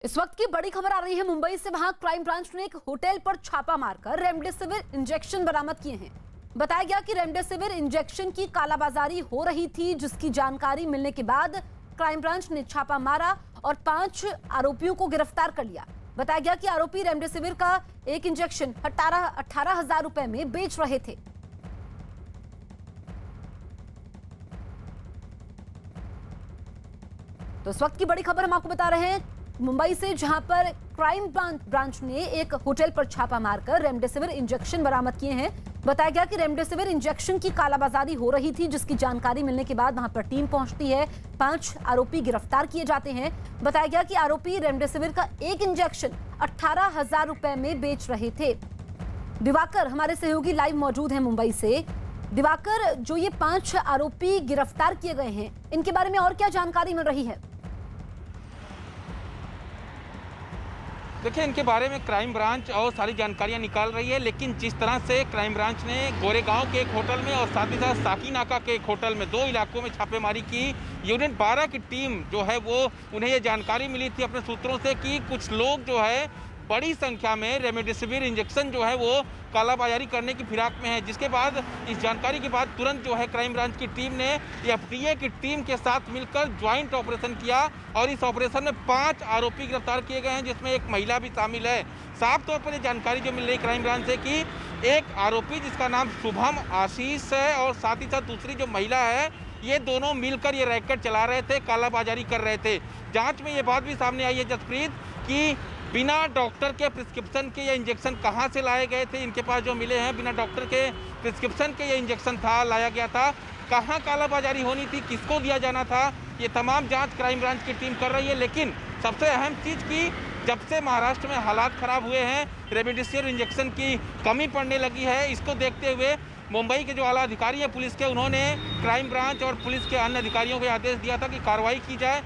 इस वक्त की बड़ी खबर आ रही है मुंबई से। वहां क्राइम ब्रांच ने एक होटल पर छापा मारकर रेमडेसिविर इंजेक्शन बरामद किए हैं। बताया गया कि रेमडेसिविर इंजेक्शन की कालाबाजारी हो रही थी, जिसकी जानकारी मिलने के बाद क्राइम ब्रांच ने छापा मारा और 5 आरोपियों को गिरफ्तार कर लिया। बताया गया कि आरोपी रेमडेसिविर का एक इंजेक्शन 18,000 रुपए में बेच रहे थे। तो इस वक्त की बड़ी खबर हम आपको बता रहे हैं मुंबई से, जहां पर क्राइम ब्रांच ने एक होटल पर छापा मारकर रेमडेसिविर इंजेक्शन बरामद किए हैं। बताया गया कि रेमडेसिविर इंजेक्शन की कालाबाजारी हो रही थी, जिसकी जानकारी मिलने के बाद वहां पर टीम पहुंचती है। 5 आरोपी गिरफ्तार किए जाते हैं। बताया गया कि आरोपी रेमडेसिविर का एक इंजेक्शन 18,000 रुपए में बेच रहे थे। दिवाकर हमारे सहयोगी लाइव मौजूद है मुंबई से। दिवाकर, जो ये 5 आरोपी गिरफ्तार किए गए हैं, इनके बारे में और क्या जानकारी मिल रही है? देखिए, इनके बारे में क्राइम ब्रांच और सारी जानकारियां निकाल रही है, लेकिन जिस तरह से क्राइम ब्रांच ने गोरेगांव के एक होटल में और साथ ही साथ साकी नाका के एक होटल में 2 इलाकों में छापेमारी की, यूनिट 12 की टीम जो है वो उन्हें ये जानकारी मिली थी अपने सूत्रों से कि कुछ लोग जो है बड़ी संख्या में रेमडेसिविर इंजेक्शन जो है वो कालाबाजारी करने की फिराक में है। जिसके बाद इस जानकारी के बाद तुरंत जो है क्राइम ब्रांच की टीम ने एफटीए की टीम के साथ मिलकर ज्वाइंट ऑपरेशन किया और इस ऑपरेशन में 5 आरोपी गिरफ्तार किए गए हैं, जिसमें एक महिला भी शामिल है। साफ तौर पर ये जानकारी जो मिल रही क्राइम ब्रांच से कि एक आरोपी जिसका नाम शुभम आशीष है और साथ ही साथ दूसरी जो महिला है, ये दोनों मिलकर ये रैकेट चला रहे थे, कालाबाजारी कर रहे थे। जांच में ये बात भी सामने आई है जसप्रीत कि बिना डॉक्टर के प्रिस्क्रिप्शन के ये इंजेक्शन कहां से लाए गए थे। इनके पास जो मिले हैं बिना डॉक्टर के प्रिस्क्रिप्शन के ये इंजेक्शन लाया गया था। कहां कालाबाजारी होनी थी, किसको दिया जाना था, ये तमाम जांच क्राइम ब्रांच की टीम कर रही है। लेकिन सबसे अहम चीज़ की जब से महाराष्ट्र में हालात खराब हुए हैं, रेमडेसिविर इंजेक्शन की कमी पड़ने लगी है, इसको देखते हुए मुंबई के जो आला अधिकारी है पुलिस के, उन्होंने क्राइम ब्रांच और पुलिस के अन्य अधिकारियों को आदेश दिया था कि कार्रवाई की जाए।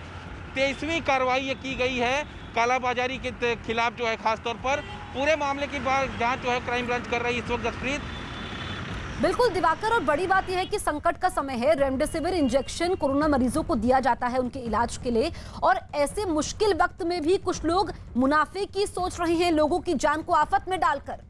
23वीं कार्रवाई ये की गई है कालाबाजारी के खिलाफ जो है। खासतौर पर पूरे मामले की जांच जो है क्राइम ब्रांच कर रही है इस वक्त जसप्रीत। बिल्कुल दिवाकर, और बड़ी बात यह है कि संकट का समय है। रेमडेसिविर इंजेक्शन कोरोना मरीजों को दिया जाता है उनके इलाज के लिए, और ऐसे मुश्किल वक्त में भी कुछ लोग मुनाफे की सोच रहे हैं, लोगों की जान को आफत में डालकर।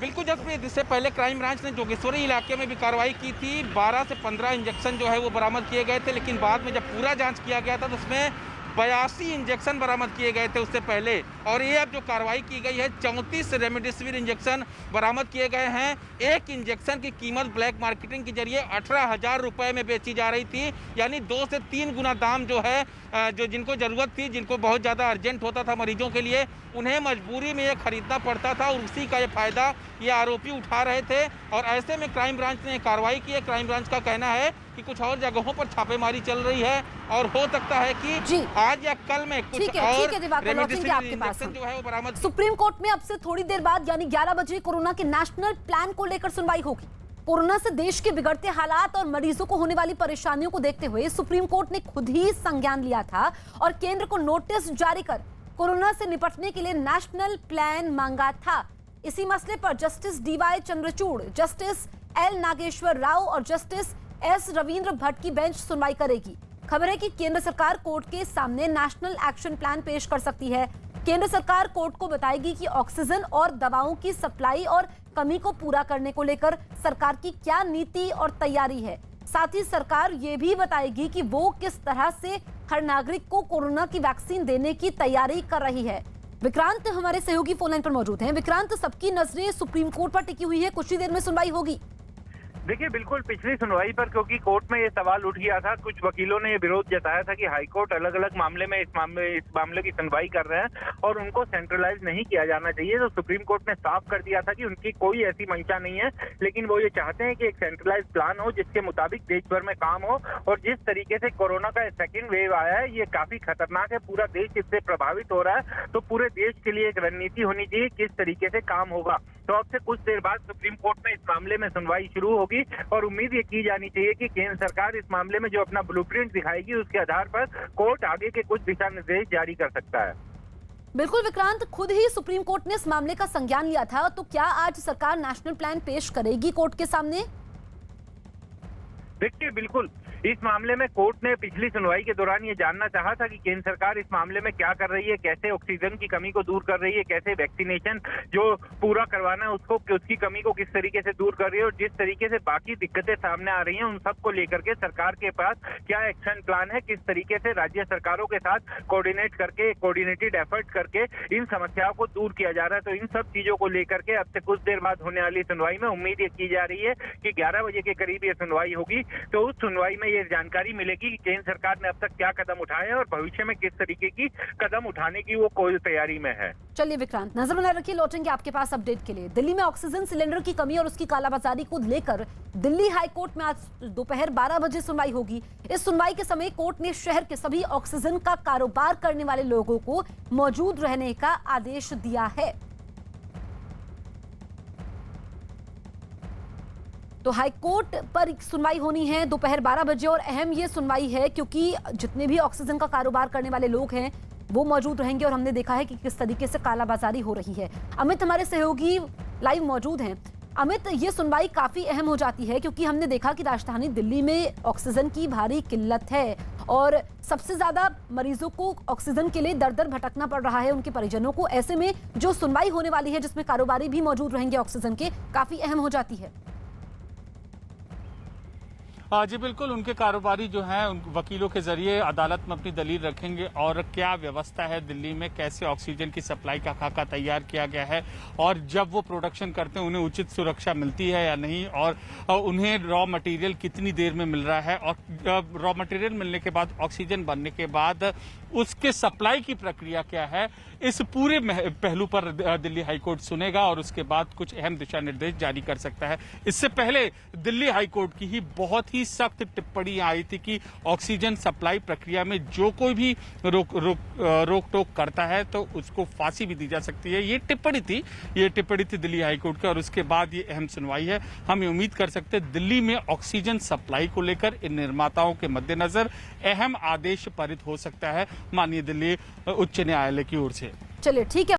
बिल्कुल जसप्रीत, इससे पहले क्राइम ब्रांच ने जोगेश्वरी इलाके में भी कार्रवाई की थी। 12 से 15 इंजेक्शन जो है वो बरामद किए गए थे, लेकिन बाद में जब पूरा जांच किया गया था तो उसमें 82 इंजेक्शन बरामद किए गए थे उससे पहले। और ये अब जो कार्रवाई की गई है, 34 रेमडेसिविर इंजेक्शन बरामद किए गए हैं। एक इंजेक्शन की कीमत ब्लैक मार्केटिंग के जरिए 18,000 रुपए में बेची जा रही थी, यानी 2 से 3 गुना दाम जो है, जो जिनको ज़रूरत थी, जिनको बहुत ज़्यादा अर्जेंट होता था मरीजों के लिए, उन्हें मजबूरी में ये खरीदना पड़ता था और उसी का ये फायदा ये आरोपी उठा रहे थे। और ऐसे में क्राइम ब्रांच ने कार्रवाई की है। क्राइम ब्रांच का कहना है कि कुछ और जगहों पर छापेमारी चल रही है और हो सकता है कि आज या कल में कुछ और रेमडेसिविर इंजेक्शन जो है वो बरामद। सुप्रीम कोर्ट में अब से थोड़ी देर बाद यानी 11 बजे कोरोना के नेशनल प्लान को लेकर सुनवाई होगी। कोरोना से देश के बिगड़ते हालात और मरीजों को होने वाली परेशानियों को देखते हुए सुप्रीम कोर्ट ने खुद ही संज्ञान लिया था और केंद्र को नोटिस जारी कर कोरोना से निपटने के लिए नेशनल प्लान मांगा था। इसी मसले पर justice DY Chandrachud, justice L Nageswara Rao और जस्टिस एस रविंद्र भट्ट की बेंच सुनवाई करेगी। खबर है कि केंद्र सरकार कोर्ट के सामने नेशनल एक्शन प्लान पेश कर सकती है। केंद्र सरकार कोर्ट को बताएगी कि ऑक्सीजन और दवाओं की सप्लाई और कमी को पूरा करने को लेकर सरकार की क्या नीति और तैयारी है। साथ ही सरकार ये भी बताएगी कि वो किस तरह से हर नागरिक को कोरोना की वैक्सीन देने की तैयारी कर रही है। विक्रांत हमारे सहयोगी फोन लाइन पर मौजूद हैं। विक्रांत, सबकी नजरें सुप्रीम कोर्ट पर टिकी हुई है, कुछ ही देर में सुनवाई होगी। देखिए, बिल्कुल पिछली सुनवाई पर क्योंकि कोर्ट में ये सवाल उठ गया था, कुछ वकीलों ने ये विरोध जताया था कि हाईकोर्ट अलग अलग मामले में इस मामले की सुनवाई कर रहे हैं और उनको सेंट्रलाइज नहीं किया जाना चाहिए। तो सुप्रीम कोर्ट ने साफ कर दिया था कि उनकी कोई ऐसी मंशा नहीं है, लेकिन वो ये चाहते हैं कि एक सेंट्रलाइज प्लान हो जिसके मुताबिक देश भर में काम हो। और जिस तरीके से कोरोना का सेकेंड वेव आया है, ये काफी खतरनाक है, पूरा देश इससे प्रभावित हो रहा है, तो पूरे देश के लिए एक रणनीति होनी चाहिए किस तरीके से काम होगा। तो अब से कुछ देर बाद सुप्रीम कोर्ट में इस मामले में सुनवाई शुरू होगी और उम्मीद ये की जानी चाहिए कि केंद्र सरकार इस मामले में जो अपना ब्लूप्रिंट दिखाएगी, उसके आधार पर कोर्ट आगे के कुछ दिशा निर्देश जारी कर सकता है। बिल्कुल विक्रांत, खुद ही सुप्रीम कोर्ट ने इस मामले का संज्ञान लिया था, तो क्या आज सरकार नेशनल प्लान पेश करेगी कोर्ट के सामने? देखिए, बिल्कुल इस मामले में कोर्ट ने पिछली सुनवाई के दौरान ये जानना चाहा था कि केंद्र सरकार इस मामले में क्या कर रही है, कैसे ऑक्सीजन की कमी को दूर कर रही है, कैसे वैक्सीनेशन जो पूरा करवाना है उसको, उसकी कमी को किस तरीके से दूर कर रही है, और जिस तरीके से बाकी दिक्कतें सामने आ रही हैं उन सबको लेकर के सरकार के पास क्या एक्शन प्लान है, किस तरीके से राज्य सरकारों के साथ कोऑर्डिनेट करके, कोऑर्डिनेटेड एफर्ट करके इन समस्याओं को दूर किया जा रहा है। तो इन सब चीजों को लेकर के अब से कुछ देर बाद होने वाली सुनवाई में उम्मीद ये की जा रही है कि 11 बजे के करीब ये सुनवाई होगी। तो उस सुनवाई में ये जानकारी मिलेगी कि केंद्र सरकार ने अब तक क्या कदम उठाए हैं और भविष्य में किस तरीके की कदम उठाने की वो कोई तैयारी में है। चलिए विक्रांत, नजर बनाए रखिए, लौटेंगे आपके पास अपडेट के लिए। दिल्ली में ऑक्सीजन सिलेंडर की कमी और उसकी कालाबाजारी को लेकर दिल्ली हाई कोर्ट में आज दोपहर 12 बजे सुनवाई होगी। इस सुनवाई के समय कोर्ट ने शहर के सभी ऑक्सीजन का कारोबार करने वाले लोगों को मौजूद रहने का आदेश दिया है। तो हाई कोर्ट पर सुनवाई होनी है दोपहर 12 बजे, और अहम ये सुनवाई है क्योंकि जितने भी ऑक्सीजन का कारोबार करने वाले लोग हैं वो मौजूद रहेंगे, और हमने देखा है कि किस तरीके से कालाबाजारी हो रही है। अमित हमारे सहयोगी लाइव मौजूद हैं। अमित, ये सुनवाई काफी अहम हो जाती है क्योंकि हमने देखा कि राजधानी दिल्ली में ऑक्सीजन की भारी किल्लत है और सबसे ज्यादा मरीजों को ऑक्सीजन के लिए दर दर भटकना पड़ रहा है, उनके परिजनों को। ऐसे में जो सुनवाई होने वाली है जिसमें कारोबारी भी मौजूद रहेंगे ऑक्सीजन के, काफी अहम हो जाती है। जी बिल्कुल, उनके कारोबारी जो हैं उन वकीलों के जरिए अदालत में अपनी दलील रखेंगे और क्या व्यवस्था है दिल्ली में, कैसे ऑक्सीजन की सप्लाई का खाका तैयार किया गया है, और जब वो प्रोडक्शन करते हैं उन्हें उचित सुरक्षा मिलती है या नहीं, और उन्हें रॉ मटेरियल कितनी देर में मिल रहा है, और रॉ मटेरियल मिलने के बाद ऑक्सीजन बनने के बाद उसके सप्लाई की प्रक्रिया क्या है, इस पूरे पहलू पर दिल्ली हाईकोर्ट सुनेगा और उसके बाद कुछ अहम दिशा निर्देश जारी कर सकता है। इससे पहले दिल्ली हाईकोर्ट की ही बहुत ही सख्त टिप्पणी आई थी कि ऑक्सीजन सप्लाई प्रक्रिया में जो कोई भी रोक टोक करता है तो उसको फांसी भी दी जा सकती है। ये टिप्पणी थी दिल्ली हाईकोर्ट की, और उसके बाद ये अहम सुनवाई है। हम उम्मीद कर सकते हैं दिल्ली में ऑक्सीजन सप्लाई को लेकर इन निर्माताओं के मद्देनजर अहम आदेश पारित हो सकता है माननीय दिल्ली उच्च न्यायालय की ओर से। चलिए ठीक है।